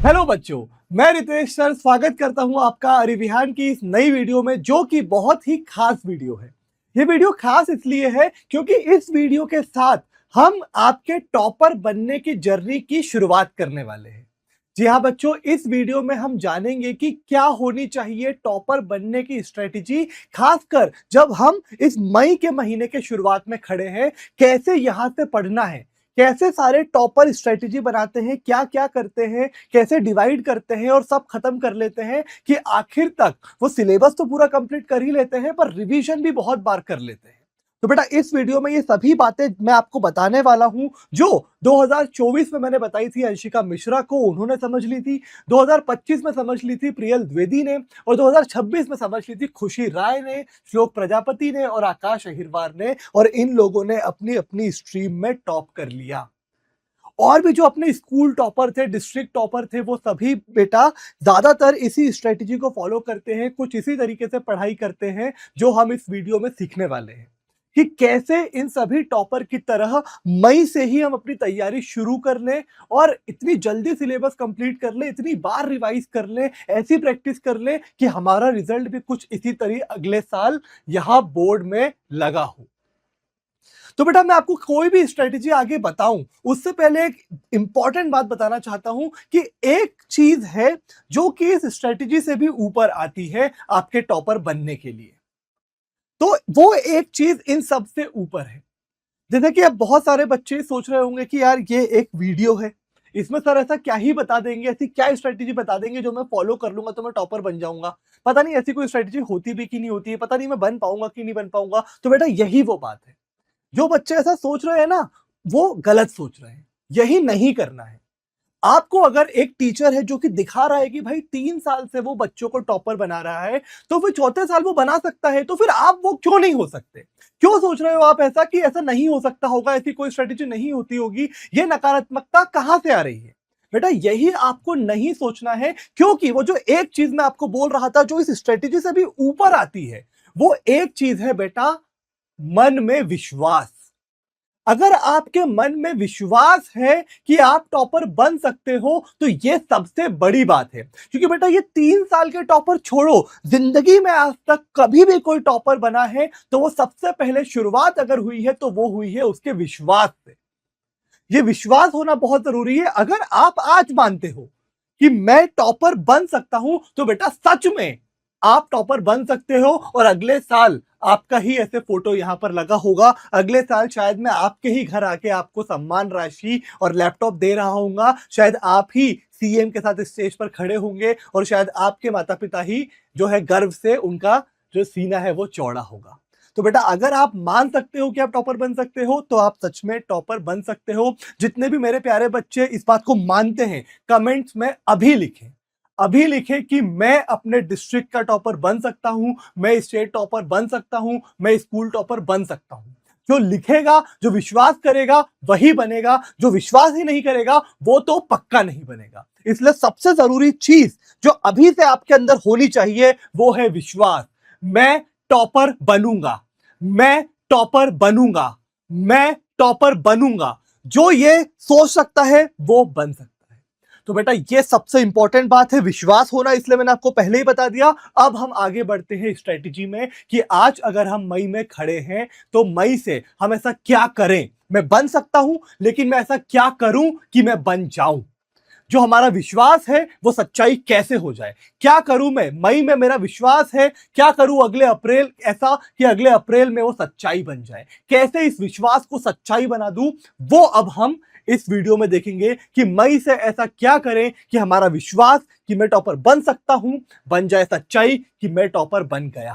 Hello बच्चों, मैं Ritesh sir स्वागत करता हूं आपका अरिविहान की इस नई वीडियो में, जो कि बहुत ही खास वीडियो है। ये वीडियो खास इसलिए है क्योंकि इस वीडियो के साथ हम आपके टॉपर बनने की जर्नी की शुरुआत करने वाले हैं। जी हाँ बच्चों, इस वीडियो में हम जानेंगे कि क्या होनी चाहिए टॉपर बनने की स्ट्रेटेजी, खासकर जब हम इस मई के महीने के शुरुआत में खड़े हैं। कैसे यहां से पढ़ना है, कैसे सारे टॉपर स्ट्रेटेजी बनाते हैं, क्या क्या करते हैं, कैसे डिवाइड करते हैं और सब खत्म कर लेते हैं कि आखिर तक वो सिलेबस तो पूरा कंप्लीट कर ही लेते हैं पर रिवीजन भी बहुत बार कर लेते हैं। तो बेटा इस वीडियो में ये सभी बातें मैं आपको बताने वाला हूं जो 2024 में मैंने बताई थी अंशिका मिश्रा को, उन्होंने समझ ली थी। 2025 में समझ ली थी प्रियल द्विवेदी ने, और 2026 में समझ ली थी खुशी राय ने, श्लोक प्रजापति ने और आकाश अहिरवार ने। और इन लोगों ने अपनी अपनी स्ट्रीम में टॉप कर लिया। और भी जो अपने स्कूल टॉपर थे, डिस्ट्रिक्ट टॉपर थे, वो सभी बेटा ज्यादातर इसी स्ट्रेटेजी को फॉलो करते हैं, कुछ इसी तरीके से पढ़ाई करते हैं जो हम इस वीडियो में सीखने वाले हैं कि कैसे इन सभी टॉपर की तरह मई से ही हम अपनी तैयारी शुरू कर लें और इतनी जल्दी सिलेबस कंप्लीट कर लें, इतनी बार रिवाइज कर लें, ऐसी प्रैक्टिस कर लें कि हमारा रिजल्ट भी कुछ इसी तरह अगले साल यहां बोर्ड में लगा हो। तो बेटा मैं आपको कोई भी स्ट्रेटेजी आगे बताऊं उससे पहले एक इंपॉर्टेंट बात बताना चाहता हूं कि एक चीज है जो कि इस स्ट्रेटेजी से भी ऊपर आती है आपके टॉपर बनने के लिए। तो वो एक चीज इन सब से ऊपर है। जैसे कि अब बहुत सारे बच्चे सोच रहे होंगे कि यार ये एक वीडियो है, इसमें सर ऐसा क्या ही बता देंगे, ऐसी क्या स्ट्रेटेजी बता देंगे जो मैं फॉलो कर लूंगा तो मैं टॉपर बन जाऊंगा। पता नहीं ऐसी कोई स्ट्रेटेजी होती भी कि नहीं होती है, पता नहीं मैं बन पाऊंगा कि नहीं बन पाऊंगा। तो बेटा यही वो बात है, जो बच्चे ऐसा सोच रहे हैं ना, वो गलत सोच रहे हैं। यही नहीं करना है आपको। अगर एक टीचर है जो कि दिखा रहा है कि भाई 3 साल से वो बच्चों को टॉपर बना रहा है, तो फिर चौथे साल वो बना सकता है, तो फिर आप वो क्यों नहीं हो सकते? क्यों सोच रहे हो आप ऐसा कि ऐसा नहीं हो सकता होगा, ऐसी कोई स्ट्रेटेजी नहीं होती होगी? ये नकारात्मकता कहां से आ रही है? बेटा यही आपको नहीं सोचना है, क्योंकि वो जो एक चीज मैं आपको बोल रहा था जो इस स्ट्रेटेजी से भी ऊपर आती है, वो एक चीज है बेटा, मन में विश्वास। अगर आपके मन में विश्वास है कि आप टॉपर बन सकते हो, तो यह सबसे बड़ी बात है। क्योंकि बेटा ये 3 साल के टॉपर छोड़ो, जिंदगी में आज तक कभी भी कोई टॉपर बना है तो वो सबसे पहले शुरुआत अगर हुई है तो वो हुई है उसके विश्वास से। ये विश्वास होना बहुत जरूरी है। अगर आप आज मानते हो कि मैं टॉपर बन सकता हूं, तो बेटा सच में आप टॉपर बन सकते हो। और अगले साल आपका ही ऐसे फोटो यहां पर लगा होगा। अगले साल शायद मैं आपके ही घर आके आपको सम्मान राशि और लैपटॉप दे रहा हूंगा। शायद आप ही सीएम के साथ स्टेज पर खड़े होंगे और शायद आपके माता पिता ही जो है गर्व से उनका जो सीना है वो चौड़ा होगा। तो बेटा अगर आप मान सकते हो कि आप टॉपर बन सकते हो, तो आप सच में टॉपर बन सकते हो। जितने भी मेरे प्यारे बच्चे इस बात को मानते हैं, कमेंट्स में अभी लिखें, अभी लिखें कि मैं अपने डिस्ट्रिक्ट का टॉपर बन सकता हूं, मैं स्टेट टॉपर बन सकता हूं, मैं स्कूल टॉपर बन सकता हूं। जो लिखेगा, जो विश्वास करेगा वही बनेगा, जो विश्वास ही नहीं करेगा वो तो पक्का नहीं बनेगा। इसलिए सबसे जरूरी चीज जो अभी से आपके अंदर होनी चाहिए वो है विश्वास। मैं टॉपर बनूंगा, मैं टॉपर बनूंगा, मैं टॉपर बनूंगा। जो ये सोच सकता है वो बन सकता है। तो बेटा ये सबसे इंपॉर्टेंट बात है, विश्वास होना, इसलिए मैंने आपको पहले ही बता दिया। अब हम आगे बढ़ते हैं स्ट्रेटेजी में कि आज अगर हम मई में खड़े हैं तो मई से हम ऐसा क्या करें। मैं बन सकता हूं, लेकिन मैं ऐसा क्या करूं कि मैं बन जाऊं। जो हमारा विश्वास है वो सच्चाई कैसे हो जाए। क्या करूं मैं, मई में मेरा विश्वास है, क्या करूं अगले अप्रैल ऐसा कि अगले अप्रैल में वो सच्चाई बन जाए। कैसे इस विश्वास को सच्चाई बना दूं, वो अब हम इस वीडियो में देखेंगे कि मई से ऐसा क्या करें कि हमारा विश्वास कि मैं टॉपर बन सकता हूं बन जाए सच्चाई कि मैं टॉपर बन गया।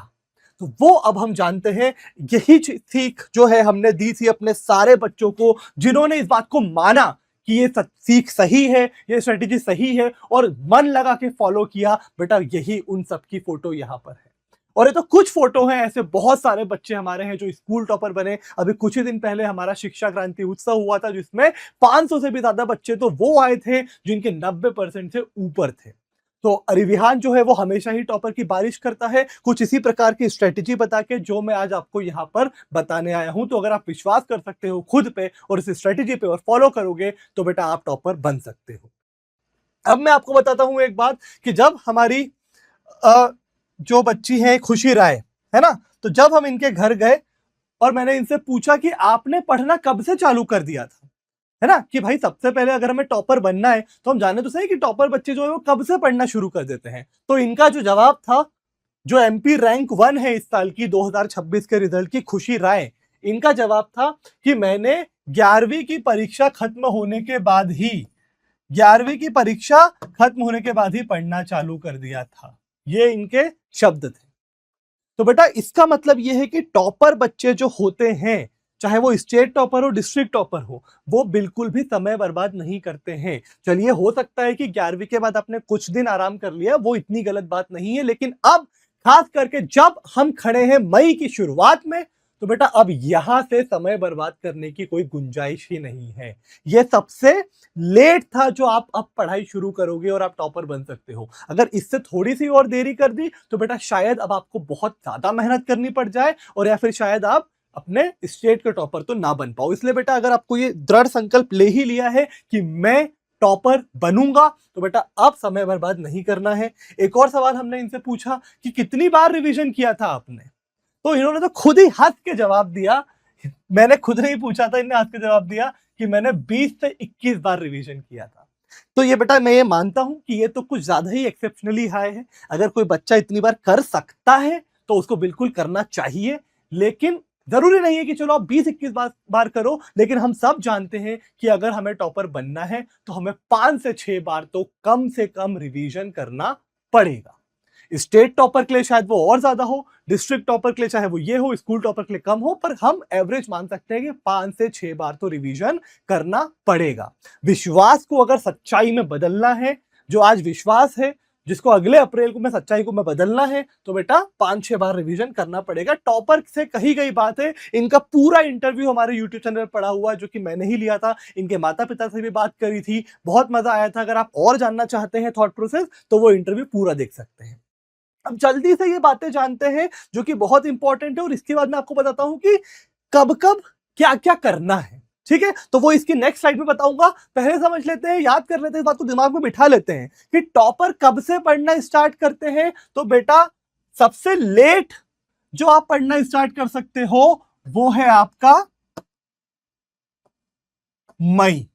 तो वो अब हम जानते हैं। यही सीख जो है हमने दी थी अपने सारे बच्चों को, जिन्होंने इस बात को माना कि ये सीख सही है, ये स्ट्रेटेजी सही है और मन लगा के फॉलो किया। बेटा यही उन सब की फोटो यहां पर है। और ये तो कुछ फोटो हैं, ऐसे बहुत सारे बच्चे हमारे हैं जो स्कूल टॉपर बने। अभी कुछ ही दिन पहले हमारा शिक्षा क्रांति उत्सव हुआ था जिसमें 500 से भी ज्यादा बच्चे तो वो आए थे जिनके 90% से ऊपर थे। तो अरिविहान जो है वो हमेशा ही टॉपर की बारिश करता है, कुछ इसी प्रकार की स्ट्रेटेजी बता के जो मैं आज आपको यहां पर बताने आया हूं। तो अगर आप विश्वास कर सकते हो खुद पे और इस स्ट्रेटेजी पे और फॉलो करोगे तो बेटा आप टॉपर बन सकते हो। अब मैं आपको बताता हूं एक बात कि जब हमारी जो बच्ची है खुशी राय, है ना, तो जब हम इनके घर गए और मैंने इनसे पूछा कि आपने पढ़ना कब से चालू कर दिया था, है ना, कि भाई सबसे पहले अगर हमें टॉपर बनना है तो हम जाने तो सही कि टॉपर बच्चे जो है वो कब से पढ़ना शुरू कर देते हैं। तो इनका जो जवाब था, जो एमपी रैंक 1 है इस साल की 2026 के रिजल्ट की, खुशी राय, इनका जवाब था कि मैंने 11वीं की परीक्षा खत्म होने के बाद ही 11वीं की परीक्षा खत्म होने के बाद ही पढ़ना चालू कर दिया था। ये इनके शब्द थे। तो बेटा इसका मतलब यह है कि टॉपर बच्चे जो होते हैं, चाहे वो स्टेट टॉपर हो डिस्ट्रिक्ट टॉपर हो, वो बिल्कुल भी समय बर्बाद नहीं करते हैं। चलिए हो सकता है कि 11वीं के बाद आपने कुछ दिन आराम कर लिया, वो इतनी गलत बात नहीं है, लेकिन अब खास करके जब हम खड़े हैं मई की शुरुआत में, तो बेटा अब यहां से समय बर्बाद करने की कोई गुंजाइश ही नहीं है। यह सबसे लेट था जो आप अब पढ़ाई शुरू करोगे और आप टॉपर बन सकते हो। अगर इससे थोड़ी सी और देरी कर दी तो बेटा शायद अब आपको बहुत ज्यादा मेहनत करनी पड़ जाए, और या फिर शायद आप अपने स्टेट के टॉपर तो ना बन पाओ। इसलिए बेटा अगर आपको ये दृढ़ संकल्प ले ही लिया है कि मैं टॉपर बनूंगा, तो बेटा अब समय बर्बाद नहीं करना है। एक और सवाल हमने इनसे पूछा कि कितनी बार रिवीजन किया था आपने, तो इन्होंने तो खुद ही हंस के जवाब दिया, मैंने खुद नहीं पूछा था, इन्होंने हंस के जवाब दिया कि मैंने 20 से 21 बार रिवीजन किया था। तो ये बेटा मैं ये मानता हूं कि ये तो कुछ ज्यादा ही एक्सेप्शनली हाई है। अगर कोई बच्चा इतनी बार कर सकता है तो उसको बिल्कुल करना चाहिए, लेकिन जरूरी नहीं है कि चलो आप 20-21 बार करो। लेकिन हम सब जानते हैं कि अगर हमें टॉपर बनना है तो हमें 5 से 6 बार तो कम से कम रिवीजन करना पड़ेगा। स्टेट टॉपर के लिए शायद वो और ज्यादा हो, डिस्ट्रिक्ट टॉपर के लिए चाहे वो ये हो, स्कूल टॉपर के लिए कम हो, पर हम एवरेज मान सकते हैं कि 5 से 6 बार तो रिवीजन करना पड़ेगा। विश्वास को अगर सच्चाई में बदलना है, जो आज विश्वास है जिसको अगले अप्रैल को मैं सच्चाई को मैं बदलना है, तो बेटा 5-6 बार रिवीजन करना पड़ेगा। टॉपर से कही गई बात है, इनका पूरा इंटरव्यू हमारे यूट्यूब चैनल पर पड़ा हुआ है, जो कि मैंने ही लिया था। इनके माता पिता से भी बात करी थी, बहुत मजा आया था। अगर आप और जानना चाहते हैं थॉट प्रोसेस, तो वो इंटरव्यू पूरा देख सकते हैं। अब जल्दी से ये बातें जानते हैं जो कि बहुत इंपॉर्टेंट है, और इसके बाद मैं आपको बताता हूं कि कब कब क्या क्या करना है। ठीक है, तो वो इसकी नेक्स्ट स्लाइड में बताऊंगा। पहले समझ लेते हैं, याद कर लेते हैं, इस बात को दिमाग में बिठा लेते हैं कि टॉपर कब से पढ़ना स्टार्ट करते हैं। तो बेटा सबसे लेट जो आप पढ़ना स्टार्ट कर सकते हो वो है आपका मई।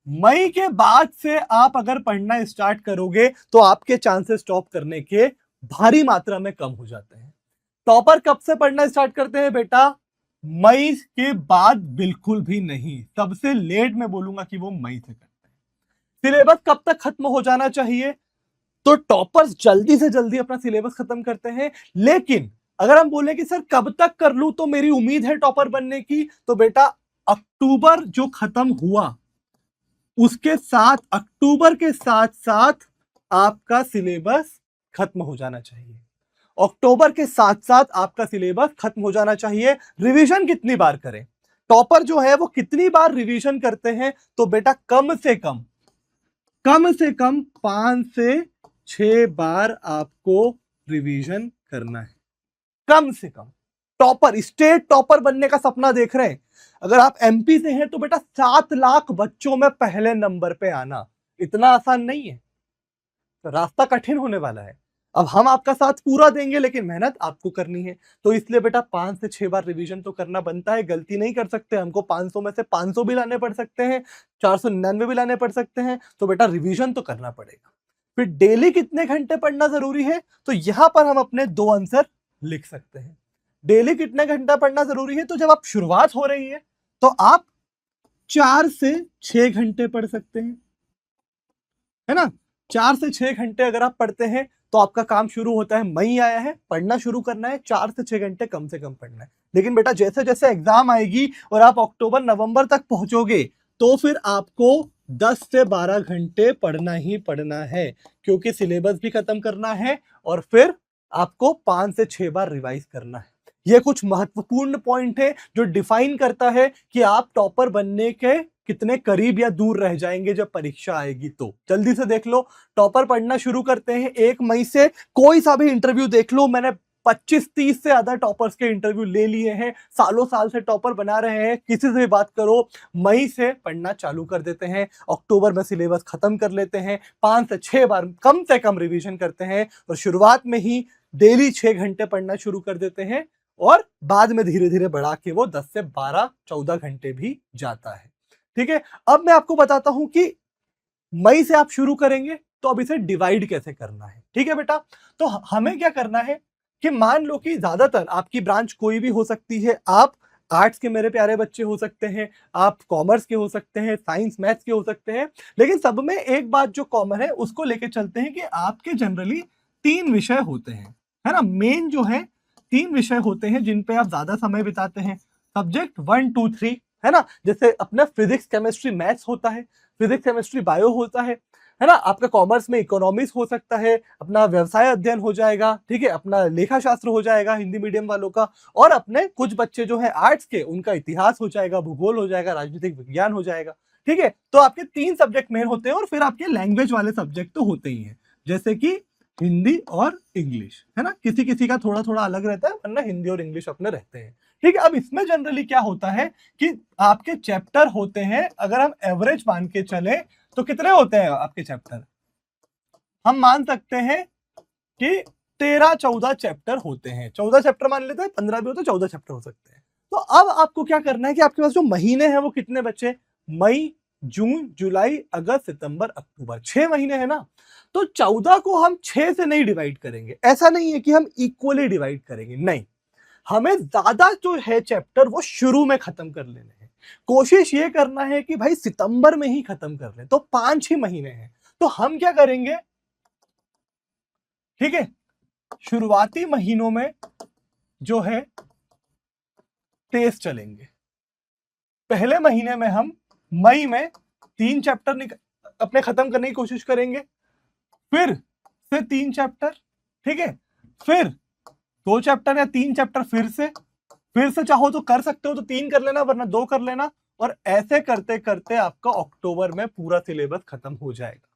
मई के बाद से आप अगर पढ़ना स्टार्ट करोगे तो आपके चांसेस टॉप करने के भारी मात्रा में कम हो जाते हैं। टॉपर कब से पढ़ना स्टार्ट करते हैं बेटा? मई के बाद बिल्कुल भी नहीं। सबसे लेट मैं बोलूंगा कि वो मई से करते हैं। सिलेबस कब तक खत्म हो जाना चाहिए? तो टॉपर्स जल्दी से जल्दी अपना सिलेबस खत्म करते हैं, लेकिन अगर हम बोले कि सर कब तक कर लूं तो मेरी उम्मीद है टॉपर बनने की, तो बेटा अक्टूबर जो खत्म हुआ उसके साथ, अक्टूबर के साथ साथ आपका सिलेबस खत्म हो जाना चाहिए। अक्टूबर के साथ साथ आपका सिलेबस खत्म हो जाना चाहिए। रिवीजन कितनी बार करें? टॉपर जो है वो कितनी बार रिवीजन करते हैं? तो बेटा कम से कम 5 से 6 बार आपको रिवीजन करना है, कम से कम। टॉपर, स्टेट टॉपर बनने का सपना देख रहे हैं, अगर आप एमपी से हैं तो बेटा 7 लाख बच्चों में पहले नंबर पे आना इतना आसान नहीं है, तो रास्ता कठिन होने वाला है। अब हम आपका साथ पूरा देंगे, लेकिन मेहनत आपको करनी है। तो इसलिए बेटा 5 से 6 बार रिवीजन तो करना बनता है। गलती नहीं कर सकते, हमको 500 में से 500 भी लाने पड़ सकते हैं, 499 भी लाने पड़ सकते हैं, तो बेटा रिवीजन तो करना पड़ेगा। फिर डेली कितने घंटे पढ़ना जरूरी है? तो यहां पर हम अपने 2 आंसर लिख सकते हैं। डेली कितने घंटा पढ़ना जरूरी है? तो जब आप शुरुआत हो रही है तो आप 4 से 6 घंटे पढ़ सकते हैं, है ना। 4 से 6 घंटे अगर आप पढ़ते हैं तो आपका काम शुरू होता है। मई आया है, पढ़ना शुरू करना है, 4 से 6 घंटे कम से कम पढ़ना है। लेकिन बेटा जैसे जैसे एग्जाम आएगी और आप अक्टूबर नवंबर तक पहुंचोगे तो फिर आपको 10 से 12 घंटे पढ़ना ही पढ़ना है, क्योंकि सिलेबस भी खत्म करना है और फिर आपको 5 से 6 बार रिवाइज करना है। ये कुछ महत्वपूर्ण पॉइंट है जो डिफाइन करता है कि आप टॉपर बनने के कितने करीब या दूर रह जाएंगे जब परीक्षा आएगी। तो जल्दी से देख लो, टॉपर पढ़ना शुरू करते हैं 1 मई से। कोई सा भी इंटरव्यू देख लो, मैंने 25-30 से ज्यादा टॉपर्स के इंटरव्यू ले लिए हैं, सालों साल से टॉपर बना रहे हैं। किसी से भी बात करो, मई से पढ़ना चालू कर देते हैं, अक्टूबर में सिलेबस खत्म कर लेते हैं, 5 से 6 बार कम से कम रिवीजन करते हैं और शुरुआत में ही डेली 6 घंटे पढ़ना शुरू कर देते हैं और बाद में धीरे धीरे बढ़ा के वो 10 से 12-14 घंटे भी जाता है। ठीक है, अब मैं आपको बताता हूं कि मई से आप शुरू करेंगे तो अब इसे डिवाइड कैसे करना है। ठीक है बेटा, तो हमें क्या करना है कि मान लो कि ज्यादातर आपकी ब्रांच कोई भी हो सकती है, आप आर्ट्स के मेरे प्यारे बच्चे हो सकते हैं, आप कॉमर्स के हो सकते हैं, साइंस मैथ्स के हो सकते हैं, लेकिन सब में एक बात जो कॉमन है उसको लेके चलते हैं कि आपके जनरली 3 विषय होते हैं, है ना। मेन जो है 3 विषय होते हैं जिन पे आप ज्यादा समय बिताते हैं, सब्जेक्ट 1, 2, 3, है ना। जैसे अपना फिजिक्स केमिस्ट्री मैथ्स होता है, फिजिक्स केमिस्ट्री बायो होता है ना। आपका कॉमर्स में इकोनॉमिक्स हो सकता है, अपना व्यवसाय अध्ययन हो जाएगा, ठीक है, अपना लेखा शास्त्र हो जाएगा हिंदी मीडियम वालों का, और अपने कुछ बच्चे जो है आर्ट्स के, उनका इतिहास हो जाएगा, भूगोल हो जाएगा, राजनीतिक विज्ञान हो जाएगा। ठीक है, तो आपके 3 सब्जेक्ट मेन होते हैं और फिर आपके लैंग्वेज वाले सब्जेक्ट तो होते ही हैं, जैसे कि हिंदी और इंग्लिश, है ना। किसी किसी का थोड़ा थोड़ा अलग रहता है, वरना हिंदी और इंग्लिश अपने रहते हैं। ठीक है, अब इसमें जनरली क्या होता है कि आपके चैप्टर होते हैं, अगर हम एवरेज मान के चले तो कितने होते हैं आपके चैप्टर, हम मान सकते हैं कि 13-14 चैप्टर होते हैं। 14 चैप्टर मान लेते हैं, 15 भी हो तो 14 चैप्टर हो सकते हैं। तो अब आपको क्या करना है कि आपके पास जो महीने हैं वो कितने बचे, मई, जून, जुलाई, अगस्त, सितंबर, अक्टूबर, 6 महीने है ना। तो 14 को हम 6 से नहीं डिवाइड करेंगे, ऐसा नहीं है कि हम इक्वली डिवाइड करेंगे, नहीं, हमें ज्यादा जो है चैप्टर वो शुरू में खत्म कर लेने हैं। कोशिश ये करना है कि भाई सितंबर में ही खत्म कर लें, तो 5 ही महीने हैं। तो हम क्या करेंगे, ठीक है, शुरुआती महीनों में जो है तेज चलेंगे। पहले महीने में हम मई में 3 चैप्टर अपने खत्म करने की कोशिश करेंगे, फिर से 3 चैप्टर, ठीक है, फिर 2 चैप्टर या 3 चैप्टर फिर से चाहो तो कर सकते हो तो 3 कर लेना, वरना 2 कर लेना, और ऐसे करते करते आपका अक्टूबर में पूरा सिलेबस खत्म हो जाएगा।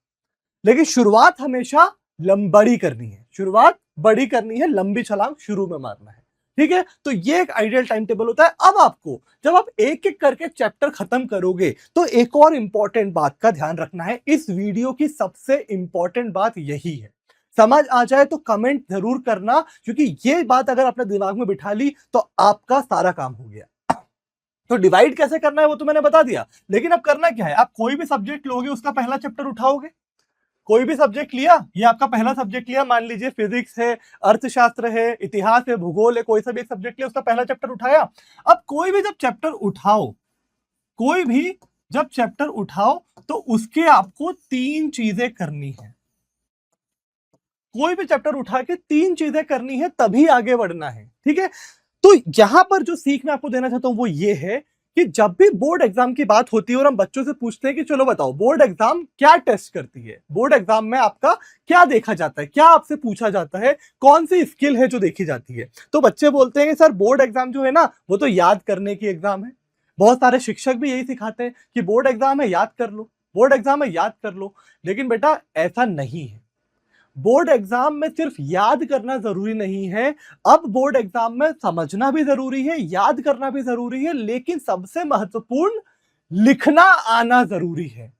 लेकिन शुरुआत हमेशा बड़ी करनी है, शुरुआत बड़ी करनी है, लंबी छलांग शुरू में मारना है। ठीक है, तो ये एक आइडियल टाइम टेबल होता है। अब आपको जब आप एक एक करके चैप्टर खत्म करोगे तो एक और इंपॉर्टेंट बात का ध्यान रखना है। इस वीडियो की सबसे इंपॉर्टेंट बात यही है, समझ आ जाए तो कमेंट जरूर करना, क्योंकि ये बात अगर अपने दिमाग में बिठा ली तो आपका सारा काम हो गया। तो डिवाइड कैसे करना है वो तो मैंने बता दिया, लेकिन अब करना क्या है, आप कोई भी सब्जेक्ट लोगे उसका पहला चैप्टर उठाओगे। कोई भी सब्जेक्ट लिया, ये आपका पहला सब्जेक्ट लिया, मान लीजिए फिजिक्स है, अर्थशास्त्र है, इतिहास है, भूगोल है, कोई सा भी एक सब्जेक्ट लिया, उसका पहला चैप्टर उठाया। अब कोई भी जब चैप्टर उठाओ, कोई भी जब चैप्टर उठाओ तो उसके आपको 3 चीजें करनी है। कोई भी चैप्टर उठा के 3 चीजें करनी है, तभी आगे बढ़ना है। ठीक है, तो यहां पर जो सीख मैं आपको देना चाहता हूं वो ये है कि जब भी बोर्ड एग्जाम की बात होती है और हम बच्चों से पूछते हैं कि चलो बताओ बोर्ड एग्जाम क्या टेस्ट करती है, बोर्ड एग्जाम में आपका क्या देखा जाता है, क्या आपसे पूछा जाता है, कौन सी स्किल है जो देखी जाती है, तो बच्चे बोलते हैं कि सर बोर्ड एग्जाम जो है ना वो तो याद करने की एग्जाम है। बहुत सारे शिक्षक भी यही सिखाते हैं कि बोर्ड एग्जाम है याद कर लो, बोर्ड एग्जाम है याद कर लो, लेकिन बेटा ऐसा नहीं है। बोर्ड एग्जाम में सिर्फ याद करना जरूरी नहीं है, अब बोर्ड एग्जाम में समझना भी जरूरी है, याद करना भी जरूरी है, लेकिन सबसे महत्वपूर्ण लिखना आना जरूरी है।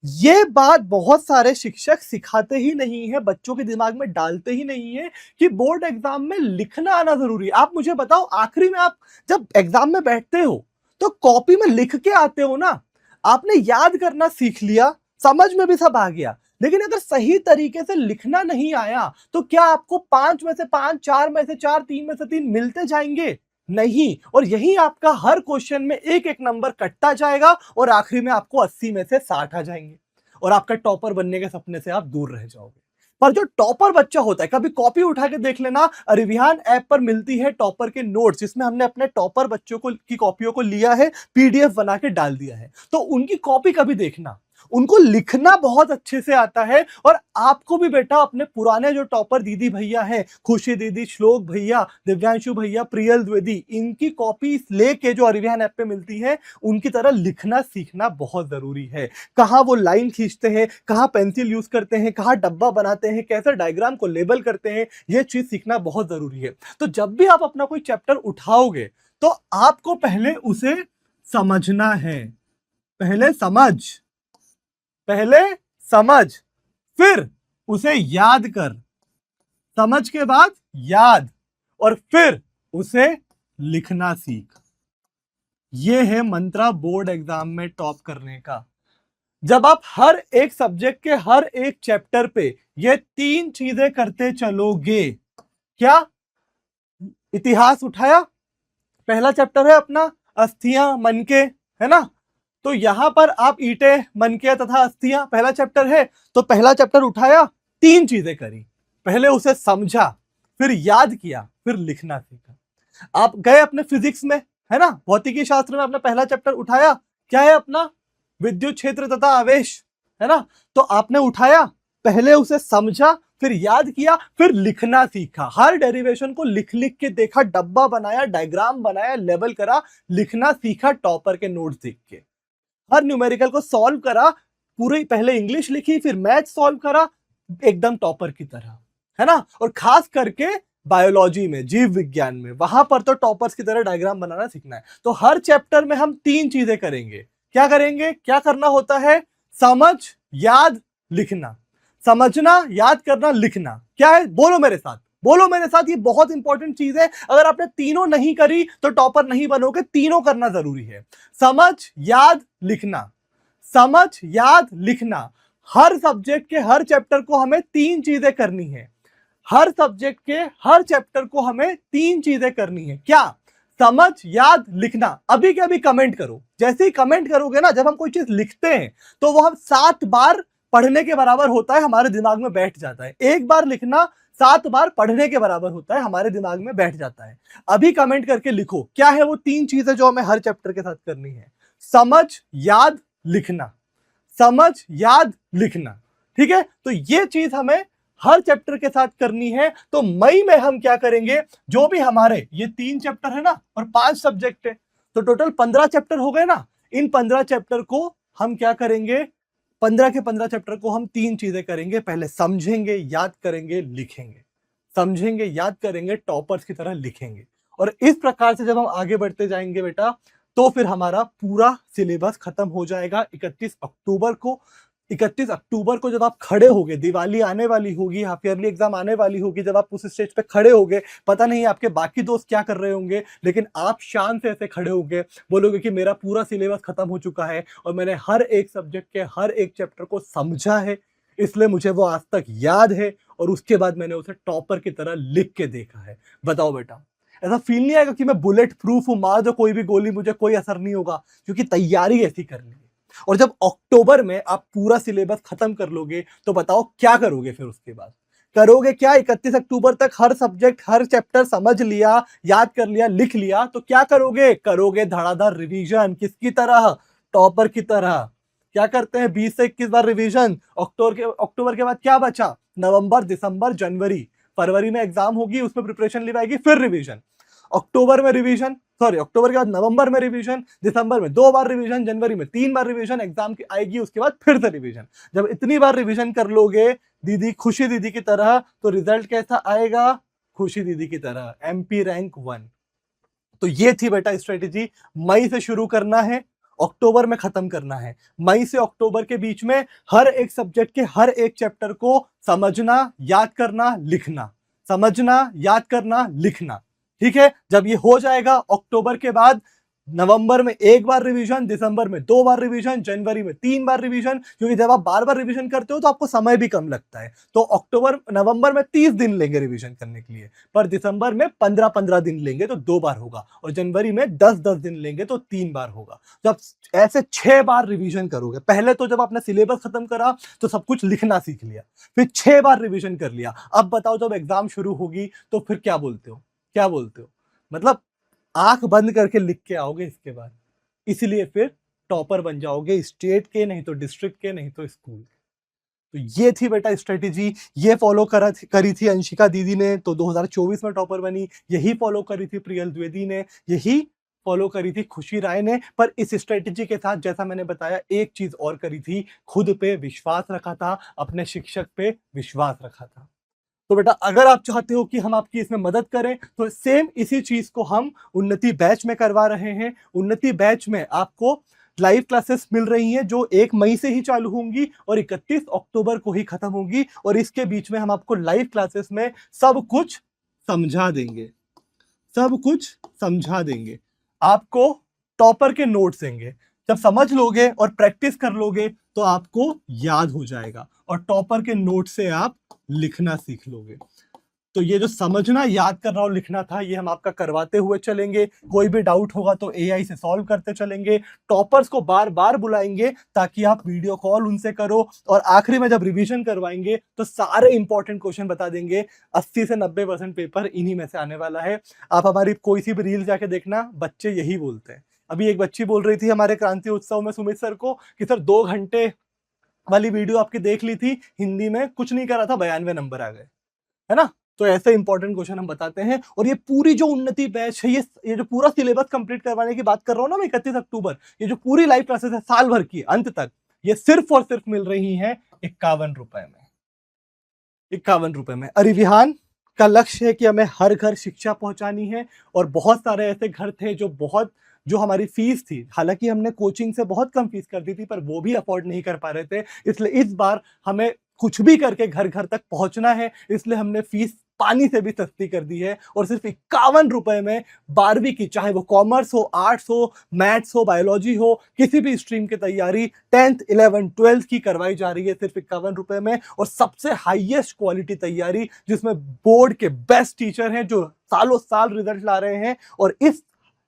ये बात बहुत सारे शिक्षक सिखाते ही नहीं है, बच्चों के दिमाग में डालते ही नहीं है कि बोर्ड एग्जाम में लिखना आना जरूरी है। आप मुझे बताओ, आखिरी में आप जब एग्जाम में बैठते हो तो कॉपी में लिख के आते हो ना, आपने याद करना सीख लिया, समझ में भी सब आ गया, लेकिन अगर सही तरीके से लिखना नहीं आया तो क्या आपको 5 में से 5, 4 में से 4, 3 में से 3 मिलते जाएंगे? नहीं। और यही आपका हर क्वेश्चन में एक एक नंबर कटता जाएगा और आखिरी में आपको 80 में से 60 आ जाएंगे और आपका टॉपर बनने के सपने से आप दूर रह जाओगे। पर जो टॉपर बच्चा होता है, कभी कॉपी उठा के देख लेना, रिविहान ऐप पर मिलती है टॉपर के नोट्स, जिसमें हमने अपने टॉपर बच्चों को की कॉपियों को लिया है, पीडीएफ बना के डाल दिया है, तो उनकी कॉपी कभी देखना। उनको लिखना बहुत अच्छे से आता है। और आपको भी बेटा अपने पुराने जो टॉपर दीदी भैया हैं, खुशी दीदी, श्लोक भैया, दिव्यांशु भैया, प्रियल द्विवेदी, इनकी कॉपी लेके जो अरिविहान ऐप पे मिलती है, उनकी तरह लिखना सीखना बहुत जरूरी है। कहाँ वो लाइन खींचते हैं, कहाँ पेंसिल यूज करते हैं, कहाँ डब्बा बनाते हैं, कैसे डायग्राम को लेबल करते हैं, ये चीज सीखना बहुत जरूरी है। तो जब भी आप अपना कोई चैप्टर उठाओगे तो आपको पहले उसे समझना है। पहले समझ, फिर उसे याद कर, समझ के बाद याद, और फिर उसे लिखना सीख। ये है मंत्रा बोर्ड एग्जाम में टॉप करने का। जब आप हर एक सब्जेक्ट के हर एक चैप्टर पे ये 3 चीजें करते चलोगे। क्या? इतिहास उठाया, पहला चैप्टर है अपना अस्थियां मन के, है ना? तो यहां पर आप ईंटें, मनके तथा अस्थियां पहला चैप्टर है। तो पहला चैप्टर उठाया, 3 चीजें करी, पहले उसे समझा, फिर याद किया, फिर लिखना सीखा। आप गए अपने फिजिक्स में, है ना, भौतिकी शास्त्र में अपना पहला चैप्टर उठाया, क्या है अपना विद्युत क्षेत्र तथा आवेश, है ना? तो आपने उठाया, पहले उसे समझा, फिर याद किया, फिर लिखना सीखा। हर डेरिवेशन को लिख लिख के देखा, डब्बा बनाया, डायग्राम बनाया, लेवल करा, लिखना सीखा टॉपर के नोट्स देख के। हर न्यूमेरिकल को सॉल्व करा, पूरी पहले इंग्लिश लिखी, फिर मैथ सॉल्व करा, एकदम टॉपर की तरह, है ना? और खास करके बायोलॉजी में, जीव विज्ञान में, वहां पर तो टॉपर्स की तरह डायग्राम बनाना सीखना है। तो हर चैप्टर में हम 3 चीजें करेंगे। क्या करेंगे? क्या करना होता है? समझ, याद, लिखना। समझना, याद करना, लिखना। क्या है? बोलो मेरे साथ, बोलो मेरे साथ, ये बहुत इंपॉर्टेंट चीज है। अगर आपने तीनों नहीं करी तो टॉपर नहीं बनोगे, तीनों करना जरूरी है। समझ, याद, लिखना। समझ, याद, लिखना। हर सब्जेक्ट के हर चैप्टर को हमें 3 चीजें करनी है। हर सब्जेक्ट के हर चैप्टर को हमें 3 चीजें करनी है। क्या? समझ, याद, लिखना। अभी के अभी कमेंट करो। जैसे ही कमेंट करोगे ना, जब हम कोई चीज लिखते हैं तो वो हम 7 बार पढ़ने के बराबर होता है, हमारे दिमाग में बैठ जाता है। एक बार लिखना 7 बार पढ़ने के बराबर होता है, हमारे दिमाग में बैठ जाता है। अभी कमेंट करके लिखो, क्या है वो 3 चीजें जो हमें हर चैप्टर के साथ करनी है? समझ, याद, लिखना। समझ, याद, लिखना। ठीक है? तो ये चीज हमें हर चैप्टर के साथ करनी है। तो मई में हम क्या करेंगे, जो भी हमारे ये 3 चैप्टर है ना, और 5 सब्जेक्ट है, तो टोटल 15 चैप्टर हो गए ना। इन 15 चैप्टर को हम क्या करेंगे? 15 के 15 चैप्टर को हम 3 चीजें करेंगे। पहले समझेंगे, याद करेंगे, लिखेंगे। समझेंगे, याद करेंगे, टॉपर्स की तरह लिखेंगे। और इस प्रकार से जब हम आगे बढ़ते जाएंगे बेटा, तो फिर हमारा पूरा सिलेबस खत्म हो जाएगा 31 अक्टूबर को। 31 अक्टूबर को जब आप खड़े होगे, दिवाली आने वाली होगी, हाफ ईयरली एग्जाम आने वाली होगी, जब आप उस स्टेज पे खड़े होगे, पता नहीं आपके बाकी दोस्त क्या कर रहे होंगे, लेकिन आप शान से ऐसे खड़े होगे, बोलोगे कि मेरा पूरा सिलेबस खत्म हो चुका है और मैंने हर एक सब्जेक्ट के हर एक चैप्टर को समझा है, इसलिए मुझे वो आज तक याद है, और उसके बाद मैंने उसे टॉपर की तरह लिख के देखा है। बताओ बेटा, ऐसा फील नहीं आएगा कि मैं बुलेट प्रूफ हूं, मार दो कोई भी गोली, मुझे कोई असर नहीं होगा? क्योंकि तैयारी ऐसी करनी है। और जब अक्टूबर में आप पूरा सिलेबस खत्म कर लोगे, तो बताओ क्या करोगे फिर उसके बाद? करोगे क्या? 31 अक्टूबर तक हर सब्जेक्ट हर चैप्टर समझ लिया, याद कर लिया, लिख लिया, तो क्या करोगे? करोगे धड़ाधड़ रिवीजन। किसकी तरह? टॉपर की तरह। क्या करते हैं? 20 से 21 बार रिवीजन। अक्टूबर के बाद क्या बचा? नवंबर, दिसंबर, जनवरी, फरवरी में एग्जाम होगी, उसमें प्रिपरेशन ली जाएगी, फिर रिवीजन। अक्टूबर में रिवीजन, सॉरी अक्टूबर के बाद नवंबर में रिवीजन, दिसंबर में 2 बार रिवीजन, जनवरी में 3 बार रिवीजन, एग्जाम की आएगी उसके बाद फिर से रिवीजन। जब इतनी बार रिवीजन कर लोगे दीदी, खुशी दीदी की तरह, तो रिजल्ट कैसा आएगा? खुशी दीदी की तरह, एमपी रैंक 1। तो ये थी बेटा स्ट्रेटेजी। मई से शुरू करना है, अक्टूबर में खत्म करना है। मई से अक्टूबर के बीच में हर एक सब्जेक्ट के हर एक चैप्टर को समझना, याद करना, लिखना। समझना, याद करना, लिखना। ठीक है? जब ये हो जाएगा, अक्टूबर के बाद नवंबर में 1 बार रिवीजन, दिसंबर में 2 बार रिवीजन, जनवरी में 3 बार रिवीजन, क्योंकि जब आप बार बार रिवीजन करते हो तो आपको समय भी कम लगता है। तो नवंबर में 30 दिन लेंगे रिवीजन करने के लिए, पर दिसंबर में 15-15 दिन लेंगे तो 2 बार होगा, और जनवरी में 10-10 दिन लेंगे तो 3 बार होगा। जब ऐसे 6 बार रिवीजन करोगे, पहले तो जब आपने सिलेबस खत्म करा तो सब कुछ लिखना सीख लिया, फिर 6 बार रिवीजन कर लिया। अब बताओ जब एग्जाम शुरू होगी तो फिर क्या बोलते हो? मतलब आंख बंद करके लिख के आओगे इसके बाद। इसलिए फिर टॉपर बन जाओगे, स्टेट के, नहीं तो डिस्ट्रिक्ट के, नहीं तो स्कूल। तो ये थी बेटा स्ट्रेटेजी, ये फॉलो करी थी अंशिका दीदी ने, तो 2024 में टॉपर बनी। यही फॉलो करी थी प्रियल द्विवेदी ने, यही फॉलो करी थी खुशी राय ने। पर इस स्ट्रेटेजी के साथ जैसा मैंने बताया, एक चीज और करी थी, खुद पे विश्वास रखा था, अपने शिक्षक पे विश्वास रखा था। तो बेटा अगर आप चाहते हो कि हम आपकी इसमें मदद करें, तो सेम इसी चीज को हम उन्नति बैच में करवा रहे हैं। उन्नति बैच में आपको लाइव क्लासेस मिल रही हैं जो 1 मई से ही चालू होंगी और 31 अक्टूबर को ही खत्म होंगी। और इसके बीच में हम आपको लाइव क्लासेस में सब कुछ समझा देंगे, सब कुछ समझा देंगे। आपको टॉपर के नोट्स देंगे। जब समझ लोगे और प्रैक्टिस कर लोगे तो आपको याद हो जाएगा और टॉपर के नोट से आप लिखना सीख लोगे। तो ये जो समझना, याद करना और लिखना था, ये हम आपका करवाते हुए चलेंगे। कोई भी डाउट होगा तो एआई से सॉल्व करते चलेंगे। टॉपर्स को बार बार बुलाएंगे ताकि आप वीडियो कॉल उनसे करो। और आखिरी में जब रिवीजन करवाएंगे तो सारे इंपॉर्टेंट क्वेश्चन बता देंगे। 80 से 90% पेपर इन्हीं में से आने वाला है। आप हमारी कोई सी भी रील जाके देखना, बच्चे यही बोलते हैं। अभी एक बच्ची बोल रही थी हमारे क्रांति उत्सव में सुमित सर को कि सर 2 घंटे वाली वीडियो आपकी देख ली थी, हिंदी में कुछ नहीं करा था, 92 नंबर आ गए, है ना। तो ऐसे इंपॉर्टेंट क्वेश्चन हम बताते हैं। और ये पूरी जो उन्नति बैच है, ये जो पूरा सिलेबस कंप्लीट करवाने की बात कर रहा हूं ना मैं, 31 अक्टूबर, ये जो पूरी लाइव क्लासेस है साल भर की अंत तक, ये सिर्फ और सिर्फ मिल रही है 51 रुपए में। 51 रुपए में। अरिविहान का लक्ष्य है कि हमें हर घर शिक्षा पहुंचानी है। और बहुत सारे ऐसे घर थे जो हमारी फीस थी, हालांकि हमने कोचिंग से बहुत कम फीस कर दी थी, पर वो भी अफोर्ड नहीं कर पा रहे थे। इसलिए इस बार हमें कुछ भी करके घर घर तक पहुंचना है, इसलिए हमने फीस पानी से भी सस्ती कर दी है। और सिर्फ 51 रुपए में 12वीं की, चाहे वो कॉमर्स हो, आर्ट्स हो, मैथ्स हो, बायोलॉजी हो, किसी भी स्ट्रीम की तैयारी 10th 11th 12th की करवाई जा रही है सिर्फ 51 रुपए में। और सबसे हाईएस्ट क्वालिटी तैयारी, जिसमें बोर्ड के बेस्ट टीचर हैं जो सालों साल रिजल्ट ला रहे हैं। और इस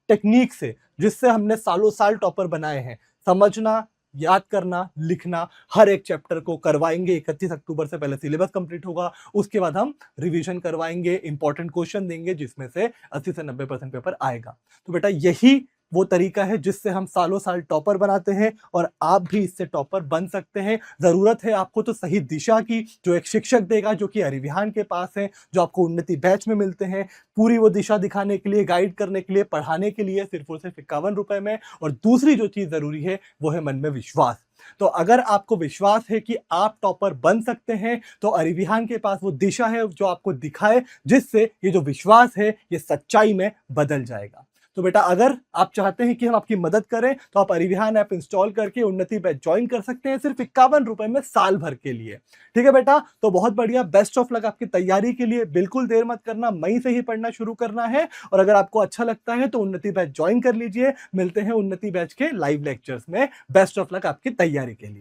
टेक्निक से, जिससे हमने सालों साल टॉपर बनाए हैं, समझना, याद करना, लिखना, हर एक चैप्टर को करवाएंगे। 31 अक्टूबर से पहले सिलेबस कंप्लीट होगा, उसके बाद हम रिवीजन करवाएंगे, इंपॉर्टेंट क्वेश्चन देंगे, जिसमें से 80 से 90% पेपर आएगा। तो बेटा यही वो तरीका है जिससे हम सालों साल टॉपर बनाते हैं और आप भी इससे टॉपर बन सकते हैं। जरूरत है आपको तो सही दिशा की, जो एक शिक्षक देगा, जो कि अरिविहान के पास है, जो आपको उन्नति बैच में मिलते हैं, पूरी वो दिशा दिखाने के लिए, गाइड करने के लिए, पढ़ाने के लिए, सिर्फ और सिर्फ 51 रुपए में। और दूसरी जो चीज जरूरी है वो है मन में विश्वास। तो अगर आपको विश्वास है कि आप टॉपर बन सकते हैं, तो अरिविहान के पास वो दिशा है जो आपको दिखाए, जिससे ये जो विश्वास है ये सच्चाई में बदल जाएगा। तो बेटा अगर आप चाहते हैं कि हम आपकी मदद करें, तो आप अरिविहान ऐप इंस्टॉल करके उन्नति बैच ज्वाइन कर सकते हैं सिर्फ 51 रुपए में साल भर के लिए। ठीक है बेटा, तो बहुत बढ़िया, बेस्ट ऑफ लक आपकी तैयारी के लिए। बिल्कुल देर मत करना, मई से ही पढ़ना शुरू करना है। और अगर आपको अच्छा लगता है तो उन्नति बैच ज्वाइन कर लीजिए। मिलते हैं उन्नति बैच के लाइव लेक्चर्स में। बेस्ट ऑफ लक आपकी तैयारी के लिए।